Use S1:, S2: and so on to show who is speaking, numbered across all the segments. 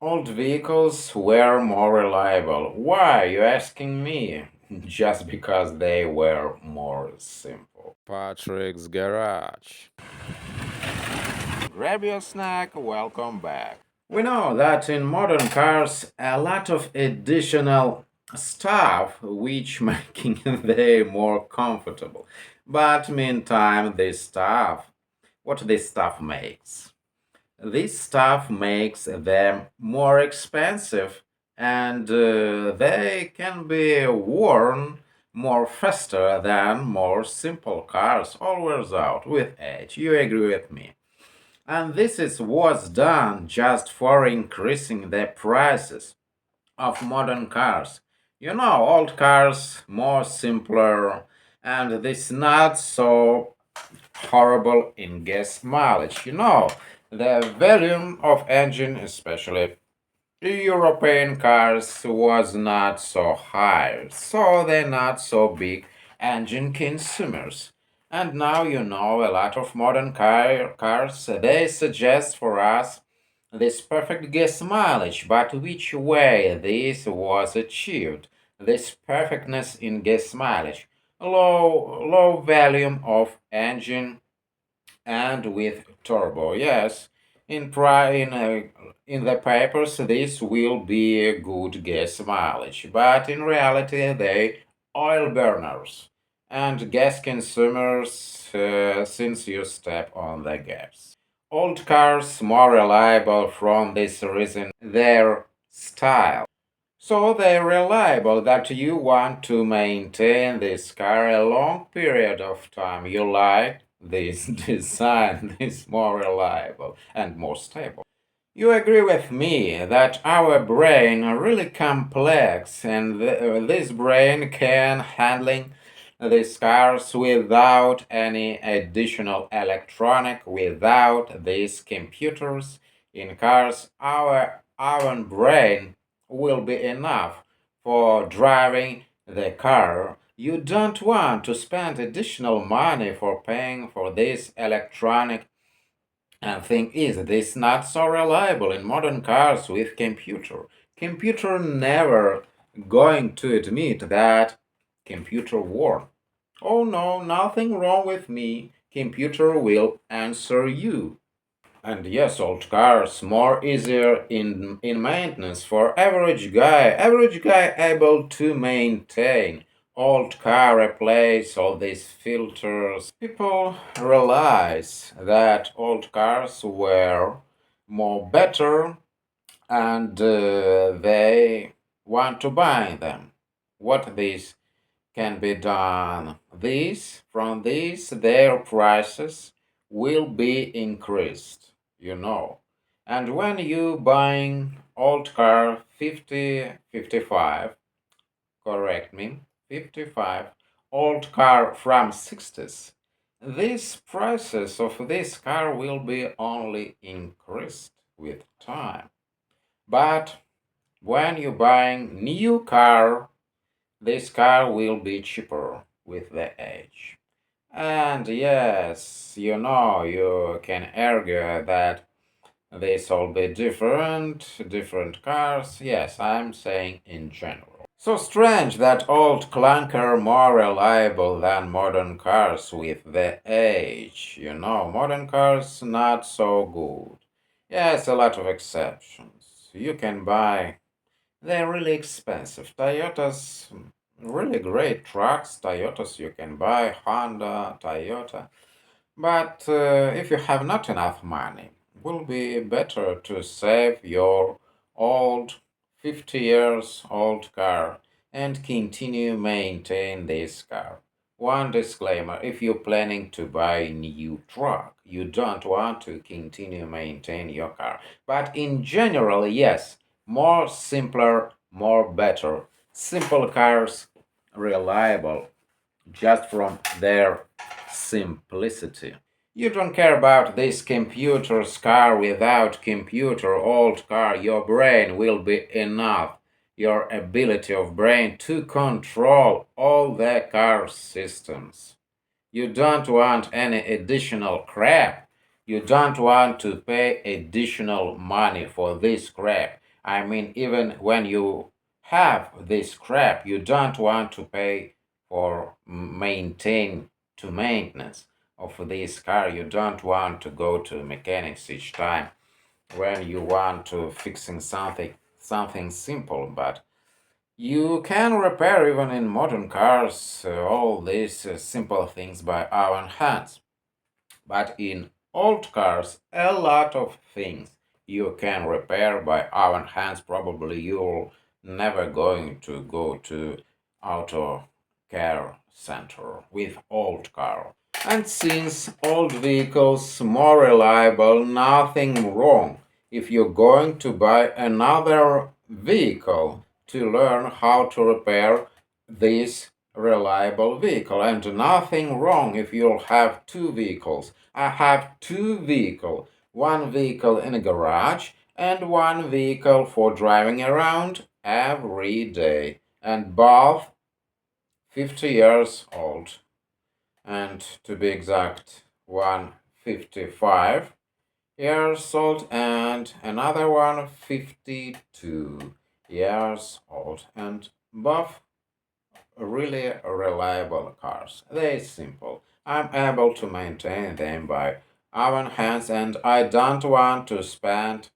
S1: Old vehicles were more reliable. Why, you asking me? Just because they were more simple.
S2: Patrick's Garage.
S1: Grab your snack, welcome back. We know that in modern cars, a lot of additional stuff which making them more comfortable. But meantime, what this stuff makes? This stuff makes them more expensive and they can be worn more faster than more simple cars all wears out with age. You agree with me? And this is what's done just for increasing the prices of modern cars. You know, old cars more simpler and this not so horrible in gas mileage. You know, the volume of engine, especially European cars, was not so high, so they're not so big engine consumers. And now you know a lot of modern cars, they suggest for us this perfect gas mileage, but which way this was achieved? This perfectness in gas mileage, low volume of engine and with turbo. Yes, in the papers this will be a good gas mileage, but in reality they oil burners and gas consumers since you step on the gas. Old cars more reliable from this reason their style. So they're reliable that you want to maintain this car a long period of time. You like this design, this more reliable and more stable. You agree with me that our brain are really complex and this brain can handling these cars without any additional electronic, without these computers in cars. Our brain will be enough for driving the car. You don't want to spend additional money for paying for this electronic and thing is, this not so reliable in modern cars with computer. Computer never going to admit that computer work. Oh no, nothing wrong with me. Computer will answer you. And yes, old cars more easier in maintenance for average guy able to maintain old car, replace all these filters. People realize that old cars were more better and they want to buy them. What this can be done? From these their prices will be increased, you know. And when you buying old car 50, 55, correct me, 55, old car from 60s, these prices of this car will be only increased with time. But when you buying new car, this car will be cheaper with the age. And yes, you know, you can argue that this will be different cars. Yes, I'm saying in general. So strange that old clunker more reliable than modern cars with the age. You know, modern cars not so good. Yes, a lot of exceptions. You can buy they're really expensive. Toyota's really great trucks. Toyotas you can buy, Honda, Toyota. But if you have not enough money, will be better to save your old 50 years old car and continue maintain this car. One disclaimer, if you're planning to buy a new truck, you don't want to continue maintain your car. But in general, yes, more simpler, more better. Simple cars, reliable, just from their simplicity. You don't care about this computer's car without computer old car. Your brain will be enough. Your ability of brain to control all the car systems. You don't want any additional crap. You don't want to pay additional money for this crap. I mean, even when you have this crap, you don't want to pay for maintenance of this car. You don't want to go to mechanics each time when you want to fixing something simple, but you can repair even in modern cars all these simple things by our own hands. But in old cars, a lot of things you can repair by our own hands. Probably you're never going to go to auto care center with old car. And since old vehicles more reliable, nothing wrong if you're going to buy another vehicle to learn how to repair this reliable vehicle, and nothing wrong if you'll have two vehicles. I have two vehicles, one vehicle in a garage and one vehicle for driving around every day, and both 50 years old, and to be exact, one 55 years old and another one 52 years old, and both really reliable cars. They're simple. I'm able to maintain them by own hands, and I don't want to spend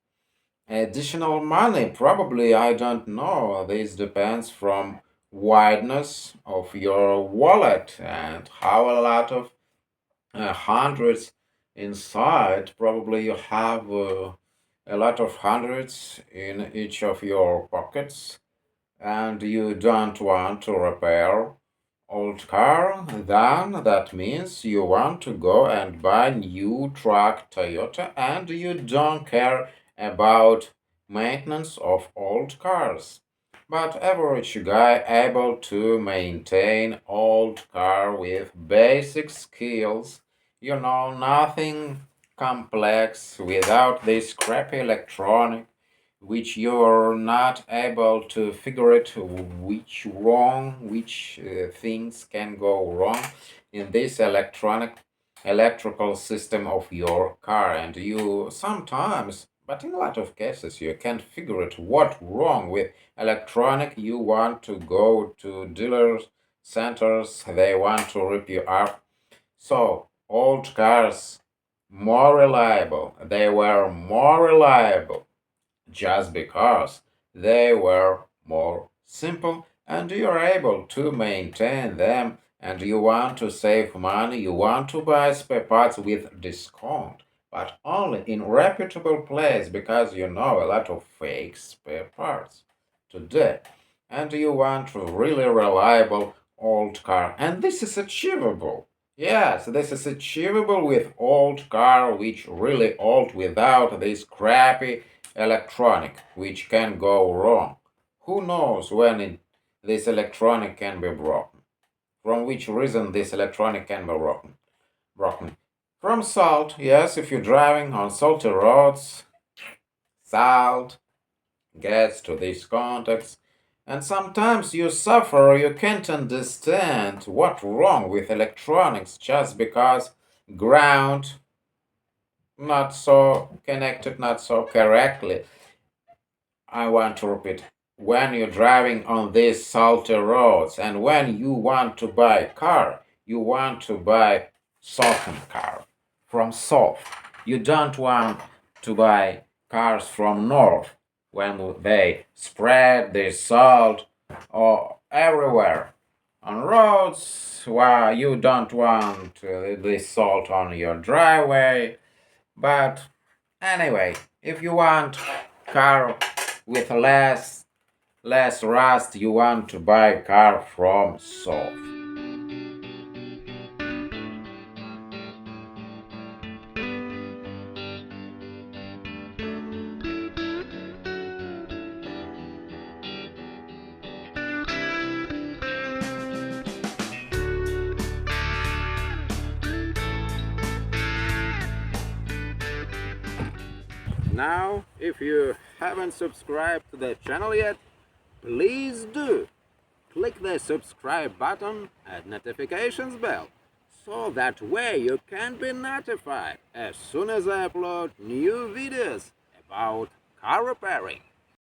S1: additional money. Probably I don't know. This depends from wideness of your wallet and how a lot of hundreds inside. Probably you have a lot of hundreds in each of your pockets, and you don't want to repair old car, then that means you want to go and buy new truck Toyota, and you don't care about maintenance of old cars. But average guy able to maintain old car with basic skills, nothing complex without this crappy electronic which you're not able to figure it which things can go wrong in this electrical system of your car, and you sometimes, but in a lot of cases, you can't figure it what wrong with electronic. You want to go to dealers centers, they want to rip you up. So old cars more reliable, they were more reliable just because they were more simple, and you're able to maintain them, and you want to save money, you want to buy spare parts with discount, but only in reputable place, because you know a lot of fake spare parts today, and you want a really reliable old car, and this is achievable. Yes, this is achievable with old car, which really old without this crappy electronic, which can go wrong. Who knows when this electronic can be broken? From which reason this electronic can be broken? From salt, yes, if you're driving on salty roads, salt gets to these contacts, and sometimes you suffer, you can't understand what's wrong with electronics just because ground not so connected, not so correctly. I want to repeat, when you're driving on these salty roads and when you want to buy a car, you want to buy softened car from south. You don't want to buy cars from north when they spread the salt or everywhere on roads where you don't want this salt on your driveway. But anyway, if you want car with less rust, you want to buy a car from south. Now, if you haven't subscribed to the channel yet, please do. Click the subscribe button and notifications bell, so that way you can be notified as soon as I upload new videos about car repairing.